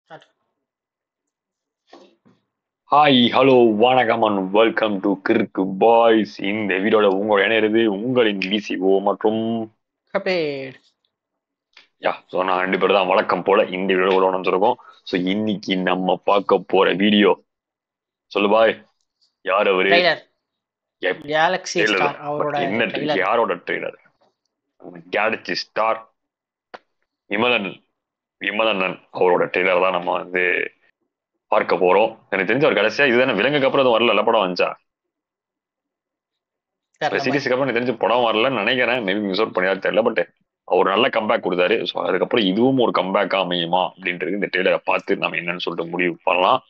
Start. Hi hello வணக்கம் and welcome to கிறுக்கு boys. இந்த வீடியோல உங்களோட இணையிறது உங்களின் பிசிஓ மற்றும் Prepared. நான் 2 பேர் தான் வழக்கம் போல இந்த வீடியோட வந்துருக்கோம். ஸோ இன்னைக்கு நம்ம பார்க்க போற வீடியோ சொல்லு பாய். யார் அவரு? Trailer. Yep, Galaxy trailer Star தான். அவரோட But என்ன trailer. யாரோட ட்ரெய்லர்? கேலக்ஸி ஸ்டார் விமலன் அவரோட ட்ரெய்லர் தான் நம்ம வந்து பார்க்க போறோம். எனக்கு தெரிஞ்ச ஒரு கடைசியா இதுதானே விலங்குக்கு அப்புறம் எதுவும் வரல படம் வந்துச்சா? தெரியல சீரிஸுக்கு அப்புறம் எனக்கு தெரிஞ்சு படம் வரலன்னு நினைக்கிறேன். மேபி மிஸ் அவுட் பண்ணியா தெரியல. பட் அவர் நல்ல கம்பேக் கொடுத்தாரு. ஸோ அதுக்கப்புறம் இதுவும் ஒரு கம்பேக்கா அமையுமா அப்படின்றது இந்த ட்ரெய்லரை பார்த்து நம்ம என்னன்னு சொல்லிட்டு முடிவு பண்ணலாம்.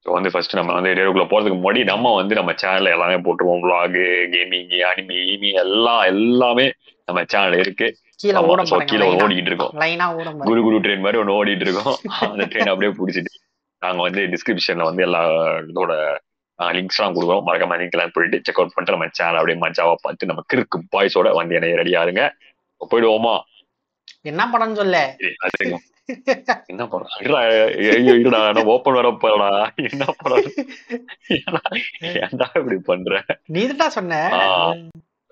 ஸோ வந்து ஃபர்ஸ்ட் நம்ம வந்து டேருக்குள்ள போறதுக்கு முன்னாடி நம்ம வந்து நம்ம சேனல்ல எல்லாமே போட்டுருவோம். விளாகு, கேமிங், அனிமி எல்லாமே நம்ம சேனல் இருக்கு. கீழே ஓட கீழே ஓடிக்கிட்டு இருக்கோம். லைனா ஓட குரு ட்ரெயின் மாதிரி ஒன்று ஓடிட்டு இருக்கோம். அந்த ட்ரெயின் அப்படியே பிடிச்சிட்டு நாங்க வந்து டிஸ்கிரிப்ஷன்ல வந்து எல்லா இதோட லிங்க்ஸ்லாம் கொடுக்குறோம். மறக்காம லிங்க் எல்லாம் போயிட்டு செக் அவுட் பண்ணிட்டு நம்ம சேனல் அப்படியே மஜாவா பார்த்து நம்ம கிறுக்கு பாய்ஸோட வந்து என்ன ரெடியா இருங்க. போயிடுவோமா? என்ன படம் சொல்ல என்ன படம்? இருடா ஓப்பன் வர போறடா. என்ன படம்? ஏன்டா இப்படி பண்ற? நீதான் சொன்ன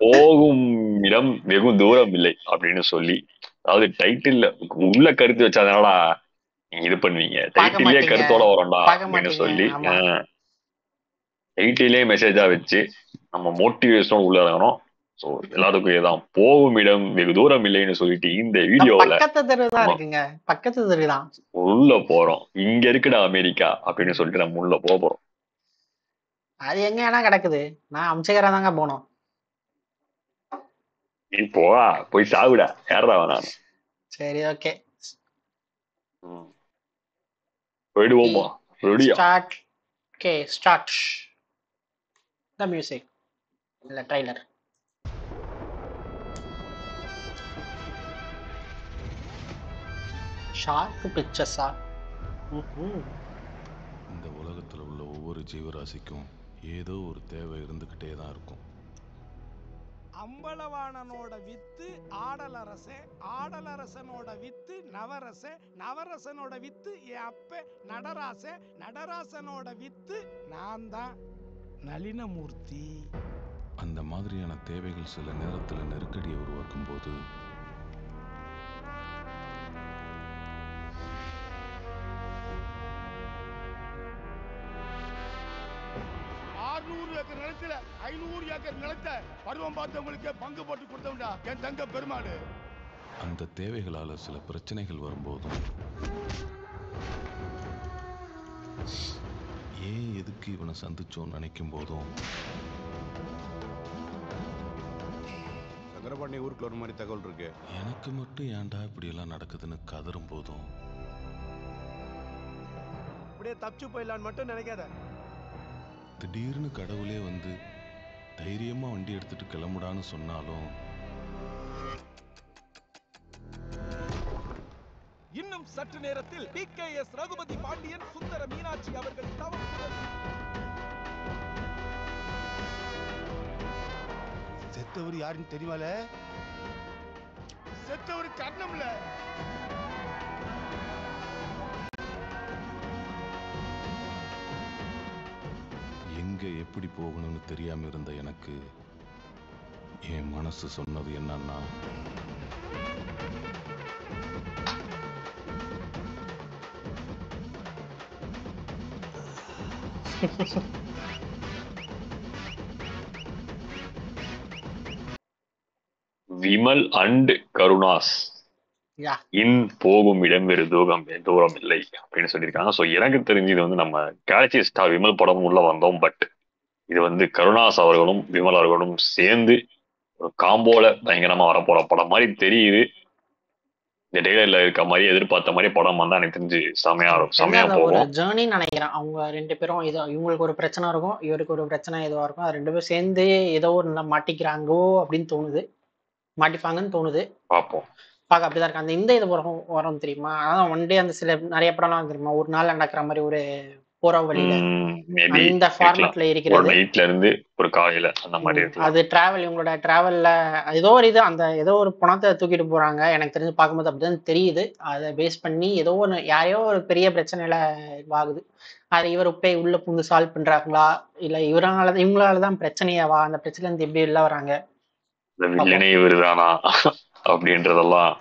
போகும் இடம் வெகு தூரம் இல்லை அப்படின்னு சொல்லி, அதாவது டைட்டில் உள்ள கருத்து வச்சாதனால நீங்க இது பண்ணுவீங்க. டைட்டிலே கருத்தோட வரும்டா அப்படின்னு சொல்லி டைட்டிலே மெசேஜா வச்சு நம்ம மோட்டிவேஷன் உள்ள இருக்கணும். சோ எல்லாத்துக்கும் இதுதான் போகும் இடம் வெகு தூரம் இல்லைன்னு சொல்லிட்டு இந்த வீடியோல பக்கத்து தெருதான் உள்ள போறோம். இங்க இருக்குடா அமெரிக்கா அப்படின்னு சொல்லிட்டு நம்ம உள்ள போறோம். அது எங்க வேணா கிடக்குது. நான் அம்சகரா தாங்க போனோம். நீ போய் சாவுடா. யாரா வேணாம். சரி ஓகே போயிடுவோமா? ரெடியா? Start. Okay start the music. இல்ல ட்ரைலர். ஷார்க் பிக்சர்ஸா? இந்த உலகத்தில் உள்ள ஒவ்வொரு ஜீவராசிக்கும் ஏதோ ஒரு தேவை இருந்துக்கிட்டே தான் இருக்கும். அம்பலவாணனோட with Adalarasan, ஆடலரசனோட with Navarasan, நவரசனோட with என் அப்ப நடராசன், நடராசனோட வித்து நான் தான் நளினமூர்த்தி. அந்த மாதிரியான தேவைகள் சில நேரத்தில் நெருக்கடியை உருவாக்கும் போது நிலத்துல 500 ஏக்கர் நிலத்தை பருவம் பார்த்தவங்களுக்கு பங்கு போட்டு கொடுத்தவன்டா என் தங்க பெருமாடு. அந்த தேவைகளால சில பிரச்சனைகள் வரும்போதும் ஏன் எதுக்கு இவனை சந்திச்சோன்னு நினைக்கும் போதும் சங்கரபாண்டி ஊருக்குள்ள ஒரு மாதிரி தகவல் இருக்கு, எனக்கு மட்டும் ஏன்டா இப்படி எல்லாம் நடக்குதுன்னு கதறும் போதும் அப்படியே தப்பிச்சு போயிடலான்னு மட்டும் நினைக்காத. திடீர்னு கடவுளே வந்து தைரியமா வண்டி எடுத்துட்டு கிளம்புடான்னு சொன்னாலும் இன்னும் சற்று நேரத்தில் டிகேஎஸ் ரகுபதி பாண்டியன், சுந்தர மீனாட்சி அவர்கள் செத்தவர் யாருன்னு தெரியுமால? செத்தவர் கர்ணம்ல. எங்க எப்படி போகணும்னு தெரியாம இருந்த எனக்கு என் மனசு சொன்னது என்னன்னா, விமல் அண்ட் கருணாஸ் இன் போகும் இடம் வேறு தூரம் இல்லை அப்படின்னு சொல்லியிருக்காங்க. ஸோ எனக்கு தெரிஞ்சு இது வந்து நம்ம கேலக்ஸி ஸ்டார் விமல் படம் உள்ள வந்தோம். பட் இது வந்து கருணாஸ் அவர்களும் விமல் அவர்களும் சேர்ந்து ஒரு காம்போல பயங்கரமா வரப்போற படம் மாதிரி தெரியுது. இந்த டெய்லர்ல இருக்க மாதிரி எதிர்பார்த்த மாதிரி படம் வந்தா எனக்கு தெரிஞ்சு செமையா போகும். ஜேர்னி நினைக்கிறேன். அவங்க 2 பேரும் இவங்களுக்கு ஒரு பிரச்சனை இருக்கும், இவருக்கு ஒரு பிரச்சனை எதுவா இருக்கும். அது 2 பேரும் சேர்ந்து ஏதோ ஒரு மாட்டிக்கிறாங்கோ அப்படின்னு தோணுது, மாட்டிப்பாங்கன்னு தோணுது. பார்ப்போம். பார்க்க அப்படிதான் இருக்கு. அந்த இந்த இது வரும் தெரியுமா? அதான் ஒன் டே அந்த சில நிறைய படம்லாம் தெரியுமா, ஒரு நாள் நடக்கிற மாதிரி ஒரு போற வழியில இந்த ஃபார்மட்ல இருக்கிறது. நைட்ல இருந்து ஒரு காலையில அந்த மாதிரி இருக்கலாம். அது டிராவல் இவங்களோட டிராவல்ல ஏதோ ஒரு இது அந்த ஏதோ ஒரு பணத்தை தூக்கிட்டு போறாங்க. எனக்கு தெரிஞ்சு பார்க்கும்போது அப்படிதான் தெரியுது. அதை பேஸ் பண்ணி ஏதோ ஒன்று யாரையோ ஒரு பெரிய பிரச்சனையில ஆகுது. அதை இவர் போய் உள்ள புகுந்து சால்வ் பண்றாங்களா இல்ல இவங்களாலதான் பிரச்சனையாவா, அந்த பிரச்சனைல இருந்து எப்படி வெளில வராங்க இந்த வில்லனே இவருதானா அப்படின்றதெல்லாம்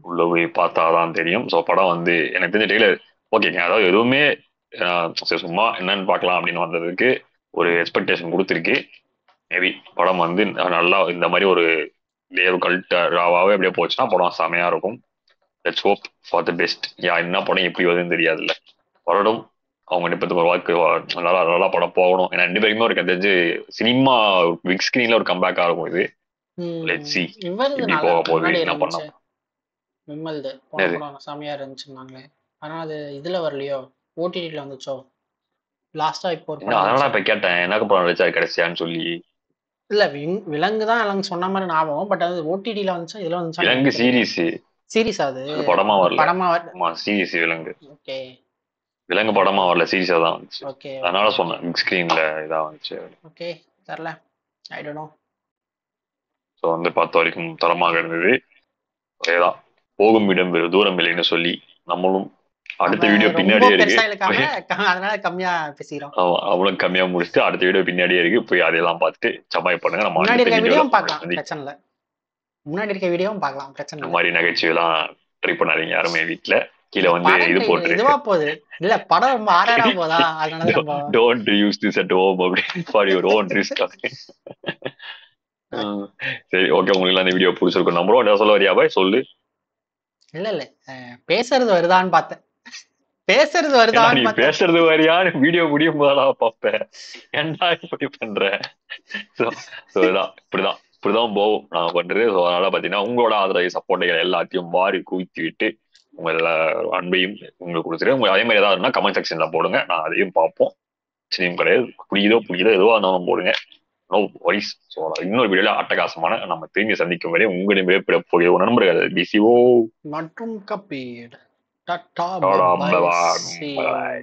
உள்ள போய் பார்த்தாதான் தெரியும். ஸோ படம் வந்து எனக்கு தெரிஞ்ச டெய்லர் ஓகேங்க, அதாவது எதுவுமே சும்மா என்னன்னு பார்க்கலாம் அப்படின்னு வந்ததுக்கு ஒரு எக்ஸ்பெக்டேஷன் கொடுத்துருக்கு. மேபி படம் வந்து நல்லா இந்த மாதிரி ஒரு தேவ் கல்ட்டாவே அப்படியே போச்சுன்னா படம் செமையா இருக்கும். Let's hope for the best. என்ன படம் எப்படி வருதுன்னு தெரியாதுல்ல, வரடும். அவங்க நிப்பத்துக்கு ஒரு வாழ்க்கை நல்லா நல்லா படம் போகணும். ஏன்னா 2 பேருக்குமே ஒரு தெரிஞ்சு சினிமா பிக் ஸ்கிரீன்ல ஒரு கம்பேக்கா இருக்கும் இது. லெட்ஸ் see எப்படி போக போகுது, என்ன பண்ணலாம். விமல்து செமையா இருந்துச்சுன்னாங்களே, ஆனா அது இதுல வரலையோ, ஓடிடில வந்துச்சோ லாஸ்டா. இப்போ அதனால இப்ப கேட்டேன் எனக்கு படம் நடிச்சா கிடைச்சியான்னு சொல்லி. இல்ல விலங்கு தான் விலங்கு சொன்ன மாதிரி ஞாபகம். பட் அது ஓடிடில வந்துச்சா இதுல வந்துச்சா? விலங்கு சீரிஸ் அது படமா வரல. படமா ஆமா சீரிஸ் விலங்கு. ஓகே, விலங்கு படமா வரல, சீரிஸா தான் வந்துச்சு. ஓகே, அதனால சொன்னேன் பிக் ஸ்கிரீன்ல இதா வந்துச்சு. ஓகே தெரியல, ஐ டோன்ட் நோ. ஸோ வந்து பார்த்த வரைக்கும் தரமாக இருந்தது. அதேதான் போகும் இடம் வேறு தூரம் இல்லைன்னு சொல்லி நம்மளும் அடுத்த வீடியோ பின்னாடியே இருக்கு, அதனால கம்மியா பேசிக்கிறோம். அவளும் கம்மியா முடிச்சுட்டு அடுத்த வீடியோ பின்னாடியே இருக்கு, போய் அதையெல்லாம் பார்த்துட்டு சமாய் பண்ணுங்க. நம்ம முன்னாடி இருக்க வீடியோவும் பார்க்கலாம், பிரச்சனை இல்லை. முன்னாடி இருக்க வீடியோவும் பார்க்கலாம், பிரச்சனை இந்த மாதிரி நகைச்சுவைலாம் ட்ரை பண்ணாதீங்க யாருமே வீட்டுல. கீழே வந்து இது போட்டு இதுவா போகுது இல்ல படம் ரொம்ப ஆறாடா போதா, அதனால don't use this at home அப்படி ஃபார் யுவர் ஓன் ரிஸ்க். சரி ஓகே, உங்களுக்கு அந்த வீடியோ பிடிச்சிருக்கும் நம்புறோம். என்ன சொல்ல வரியா பாய், சொல்லு. இல்ல பேசுறது வருதான்னு பார்த்தேன். பேசுறது வருதான்னு பேசுறது வரியான்னு வீடியோ முடியும் போதா பாப்பேன். என்ன இப்படி பண்ற? இப்படிதான் போகும் நான் பண்றது. அதனால பாத்தீங்கன்னா உங்களோட ஆதரவை சப்போர்ட்டைகள் எல்லாத்தையும் வாரி குவித்து விட்டு உங்க எல்லா அன்பையும் உங்களுக்கு கொடுத்துட்டு உங்க அதே மாதிரி ஏதாவது இருந்தா கமெண்ட் செக்ஷன்ல போடுங்க, நான் அதையும் பார்ப்போம். பிரச்சனையும் கிடையாது. புரியுதோ எதுவா இருந்தாலும் போடுங்க, நோ வரிஸ். ஸோ இன்னொரு வீடியோல அட்டகாசமான நம்ம திரும்பி சந்திக்கும் வரை உங்களிடம் விடைபெற போகிற நண்பர்கள் பிசிஓ மற்றும் கப்பீட். Ta-ta, bye-bye.